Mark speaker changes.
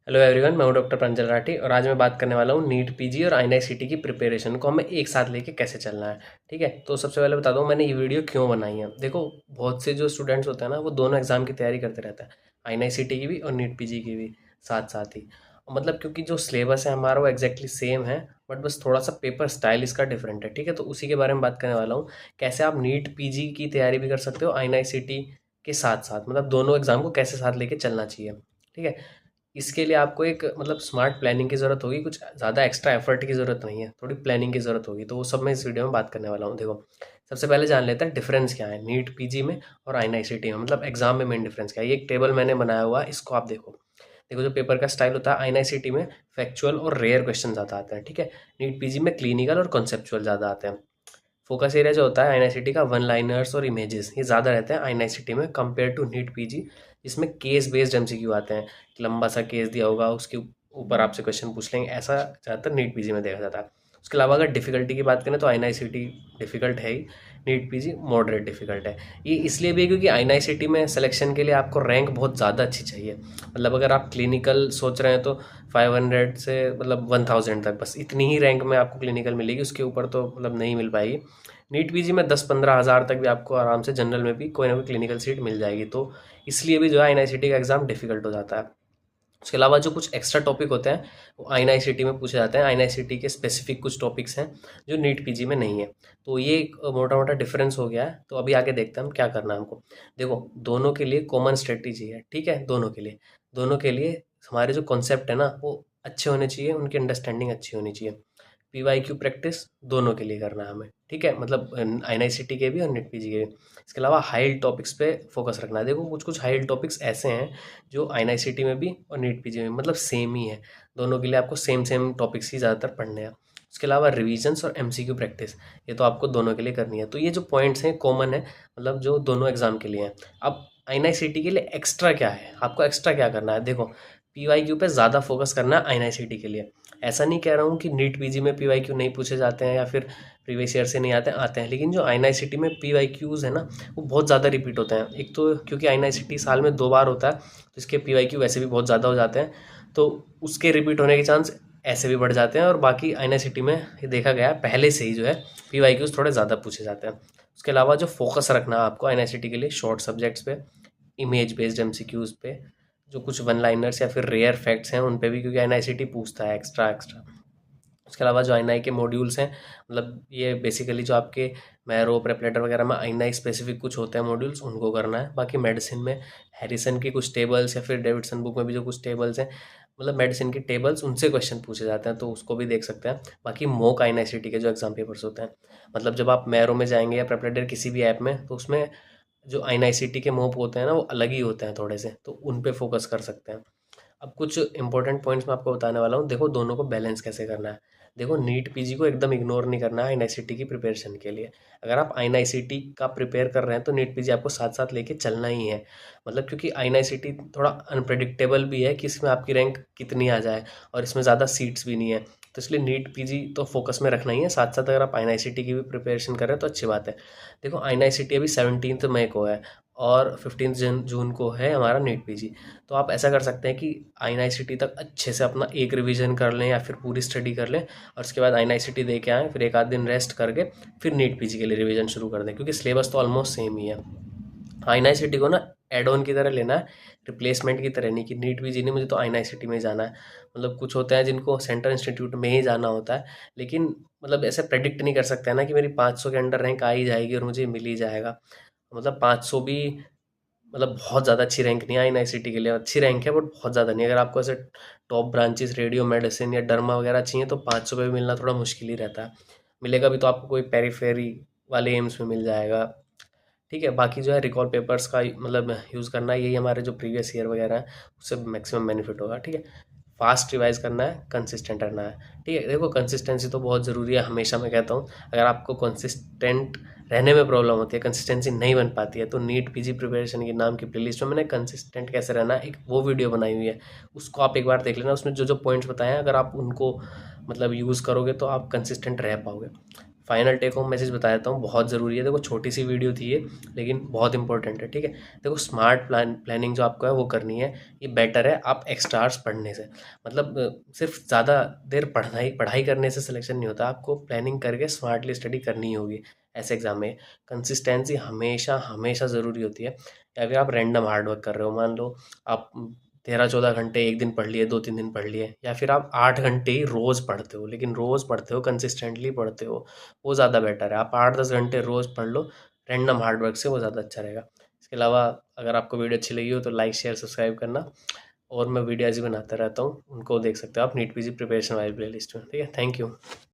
Speaker 1: Hello everyone, मैं हूं doctor प्रांजल राठी और आज मैं बात करने वाला हूं नीट पीजी और आईएनआईसीटी की प्रिपरेशन को हमें एक साथ लेके कैसे चलना है। ठीक है, तो सबसे पहले बता दूं मैंने ये वीडियो क्यों बनाई है। देखो, बहुत से जो स्टूडेंट्स होते हैं ना, वो दोनों एग्जाम की तैयारी करते रहते हैं, आईएनआईसीटी की भी और नीट पीजी की भी साथ साथ ही। मतलब क्योंकि जो सिलेबस है हमारा वो एग्जैक्टली सेम है, बट बस थोड़ा सा पेपर स्टाइल इसका डिफरेंट है। ठीक है, तो उसी के बारे में बात करने वाला हूँ, कैसे आप नीट पीजी की तैयारी भी कर सकते हो आईएनआईसीटी के साथ साथ, मतलब दोनों एग्जाम को कैसे साथ लेके चलना चाहिए। ठीक है, इसके लिए आपको एक मतलब स्मार्ट प्लानिंग की ज़रूरत होगी, कुछ ज़्यादा एक्स्ट्रा एफर्ट की ज़रूरत नहीं है, थोड़ी प्लानिंग की ज़रूरत होगी। तो वो सब मैं इस वीडियो में बात करने वाला हूँ। देखो, सबसे पहले जान लेते हैं डिफरेंस क्या है नीट पीजी में और आईएनआईसीटी में, मतलब एग्जाम में मेन डिफरेंस क्या है। ये एक टेबल मैंने बनाया हुआ है, इसको आप देखो। देखो, जो पेपर का स्टाइल होता है आईएनआईसीटी में फैक्चुअल और रेयर क्वेश्चन ज़्यादा आते हैं। ठीक है, नीट पीजी में क्लिनिकल और कॉन्सेप्चुअल ज़्यादा आते हैं। फोकस एरिया जो होता है आईएनआईसीटी का वन लाइनर्स और इमेजेस, ये ज़्यादा रहते हैं आईएनआईसीटी में कंपेयर टू नीट पीजी, जिसमें केस बेस्ड एमसीक्यू आते हैं। लंबा सा केस दिया होगा, उसके ऊपर आपसे क्वेश्चन पूछ लेंगे, ऐसा ज़्यादातर नीट पीजी में देखा जाता है। उसके अलावा अगर डिफिकल्टी की बात करें तो आईएनआईसीटी डिफिकल्ट है ही, नीट पीजी मॉडरेट डिफिकल्ट है। ये इसलिए भी है क्योंकि आईएनआईसीटी में सिलेक्शन के लिए आपको रैंक बहुत ज़्यादा अच्छी चाहिए। मतलब अगर आप क्लिनिकल सोच रहे हैं तो 500 से मतलब 1000 तक, बस इतनी ही रैंक में आपको क्लिनिकल मिलेगी, उसके ऊपर तो मतलब नहीं मिल पाएगी। नीट पीजी में 10-15 हज़ार तक भी आपको आराम से जनरल में भी कोई ना कोई क्लिनिकल सीट मिल जाएगी। तो इसलिए भी जो है आईएनआईसीटी का एग्ज़ाम डिफिकल्ट हो जाता है। उसके अलावा जो कुछ एक्स्ट्रा टॉपिक होते हैं वो आईएनआईसीटी में पूछे जाते हैं। आईएनआईसीटी के स्पेसिफिक कुछ टॉपिक्स हैं जो नीट पीजी में नहीं है। तो ये एक मोटा मोटा डिफरेंस हो गया है। तो अभी आगे देखते हैं हम क्या करना है हमको। देखो, दोनों के लिए कॉमन स्ट्रेटेजी है। ठीक है, दोनों के लिए हमारे जो कॉन्सेप्ट है ना वो अच्छे होने चाहिए, उनकी अंडरस्टैंडिंग अच्छी होनी चाहिए। पीवाईक्यू प्रैक्टिस दोनों के लिए करना है हमें। ठीक है, मतलब आईएनआईसीटी के भी और नीट पीजी के भी। इसके अलावा हाई टॉपिक्स पे फोकस रखना है। देखो, कुछ कुछ हाई टॉपिक्स ऐसे हैं जो आईएनआईसीटी में भी और नीट पीजी में मतलब सेम ही है। दोनों के लिए आपको सेम सेम टॉपिक्स ही ज़्यादातर पढ़ने हैं। उसके अलावा रिविजन्स और एमसीक्यू प्रैक्टिस, ये तो आपको दोनों के लिए करनी है। तो ये जो पॉइंट्स हैं कॉमन है, मतलब जो दोनों एग्जाम के लिए हैं। अब आईएनआईसीटी के लिए एक्स्ट्रा क्या है, आपको एक्स्ट्रा क्या करना है। देखो, पीवाईक्यू पे ज़्यादा फोकस करना है आईएनआईसीटी के लिए। ऐसा नहीं कह रहा हूँ कि नीट पीजी में पीवाईक्यू नहीं पूछे जाते हैं या फिर प्रीवियस ईयर से नहीं आते हैं, लेकिन जो आईएनआईसीटी में पीवाईक्यूज है ना वो बहुत ज़्यादा रिपीट होते हैं। एक तो क्योंकि आईएनआईसीटी साल में 2 बार होता है, तो इसके पीवाईक्यू वैसे भी बहुत ज़्यादा हो जाते हैं, तो उसके रिपीट होने के चांस ऐसे भी बढ़ जाते हैं। और बाकी आईएनआईसीटी में ये देखा गया है पहले से ही जो है पीवाईक्यूज थोड़े ज़्यादा पूछे जाते हैं। उसके अलावा जो फोकस रखना है आपको आईएनआईसीटी के लिए शॉर्ट सब्जेक्ट्स पे, इमेज बेस्ड एमसीक्यूज पे, जो कुछ वन लाइनर्स या फिर रेयर फैक्ट्स हैं उन पे भी, क्योंकि एनआईसीटी पूछता है एक्स्ट्रा एक्स्ट्रा। उसके अलावा जो आईएनआई के मॉड्यूल्स हैं, मतलब ये बेसिकली जो आपके मैरो प्रेपलेटर वगैरह में आईएनआई स्पेसिफिक कुछ होते हैं मॉड्यूल्स, उनको करना है। बाकी मेडिसिन में हैरिसन की कुछ टेबल्स या फिर डेविडसन बुक में भी जो कुछ टेबल्स हैं, मतलब मेडिसिन की टेबल्स, उनसे क्वेश्चन पूछे जाते हैं, तो उसको भी देख सकते हैं। बाकी मॉक आईएनआईसीटी के जो एग्जाम पेपर्स होते हैं, मतलब जब आप मैरो में जाएंगे या प्रेपलेटर किसी भी ऐप में, तो उसमें जो आईएनआईसीटी के मॉक होते हैं ना वो अलग ही होते हैं थोड़े से, तो उन पे फोकस कर सकते हैं। अब कुछ इंपॉर्टेंट पॉइंट्स मैं आपको बताने वाला हूँ। देखो, दोनों को बैलेंस कैसे करना है। देखो, नीट पीजी को एकदम इग्नोर नहीं करना है आईएनआईसीटी की प्रिपरेशन के लिए। अगर आप आईएनआईसीटी का प्रिपेयर कर रहे हैं तो नीट पीजी आपको साथ साथ लेके चलना ही है। मतलब क्योंकि आईएनआईसीटी थोड़ा अनप्रेडिक्टेबल भी है कि इसमें आपकी रैंक कितनी आ जाए, और इसमें ज़्यादा सीट्स भी नहीं है। तो इसलिए नीट पीजी तो फोकस में रखना ही है, साथ साथ अगर आप आईएनआईसीटी की भी प्रिपरेशन कर रहे हैं तो अच्छी बात है। देखो, आईएनआईसीटी अभी 17 मई को है और 15 जून को है हमारा नीट पीजी। तो आप ऐसा कर सकते हैं कि आईएनआईसीटी तक अच्छे से अपना एक रिवीजन कर लें या फिर पूरी स्टडी कर लें, और उसके बाद आईएनआईसीटी दे के आएँ, फिर एक आध दिन रेस्ट करके फिर नीट पीजी के लिए रिवीजन शुरू कर दें, क्योंकि सिलेबस तो ऑलमोस्ट सेम ही है। आईएनआईसीटी को ना एड ऑन की तरह लेना है, रिप्लेसमेंट की तरह नहीं कि नीट पीजी नहीं, मुझे तो आईएनआईसीटी में ही जाना है। मतलब कुछ होते हैं जिनको सेंट्रल इंस्टीट्यूट में ही जाना होता है, लेकिन मतलब ऐसे प्रेडिक्ट नहीं कर सकते हैं ना कि मेरी 500 के अंडर रैंक आ ही जाएगी और मुझे मिल ही जाएगा। मतलब 500 भी मतलब बहुत ज़्यादा अच्छी रैंक नहीं है आईएनआईसीटी के लिए, अच्छी रैंक है बट बहुत ज़्यादा नहीं। अगर आपको ऐसे टॉप ब्रांचेस रेडियो मेडिसिन या डर्मा वगैरह चाहिए तो 500 पे भी मिलना थोड़ा मुश्किल ही रहता है। मिलेगा भी तो आपको कोई पेरीफेरी वाले एम्स में मिल जाएगा। ठीक है, बाकी जो है रिकॉल पेपर्स का मतलब यूज़ करना है, यही हमारे जो प्रीवियस ईयर वगैरह है उससे मैक्सिमम बेनिफिट होगा। ठीक है, फास्ट रिवाइज करना है, कंसिस्टेंट रहना है। ठीक है, देखो कंसिस्टेंसी तो बहुत ज़रूरी है, हमेशा मैं कहता हूँ। अगर आपको कंसिस्टेंट रहने में प्रॉब्लम होती है, कंसिस्टेंसी नहीं बन पाती है, तो नीट पीजी प्रिपरेशन के नाम की प्लेलिस्ट में मैंने कंसिस्टेंट कैसे रहना है एक वो वीडियो बनाई हुई है, उसको आप एक बार देख लेना। उसमें जो जो पॉइंट्स बताए हैं, अगर आप उनको मतलब यूज़ करोगे तो आप कंसिस्टेंट रह पाओगे। फाइनल टेक होम मैसेज बता देता हूँ, बहुत ज़रूरी है। देखो छोटी सी वीडियो थी ये, लेकिन बहुत इंपॉर्टेंट है, ठीक है। देखो स्मार्ट प्लानिंग जो आपको है वो करनी है, ये बेटर है आप एक्स्ट्रा आवर्स पढ़ने से। मतलब सिर्फ ज़्यादा देर पढ़ाई पढ़ाई करने से सिलेक्शन नहीं होता, आपको प्लानिंग करके स्मार्टली स्टडी करनी ही होगी ऐसे एग्जाम में। कंसिस्टेंसी हमेशा हमेशा ज़रूरी होती है। या फिर आप रैंडम हार्ड वर्क कर रहे हो, मान लो आप 13-14 घंटे एक दिन पढ़ लिए, 2-3 दिन पढ़ लिए, या फिर आप 8 घंटे ही रोज़ पढ़ते हो, लेकिन रोज़ पढ़ते हो, कंसिस्टेंटली पढ़ते हो, वो ज़्यादा बेटर है। आप 8-10 घंटे रोज़ पढ़ लो रैंडम हार्ड वर्क से, वो ज़्यादा अच्छा रहेगा। इसके अलावा अगर आपको वीडियो अच्छी लगी हो तो लाइक शेयर सब्सक्राइब करना। और मैं वीडियो ऐसी बनाता रहता हूँ, उनको देख सकते हो आप नीट पीजी प्रिपरेशन वाली प्लेलिस्ट में, ठीक है। Thank you.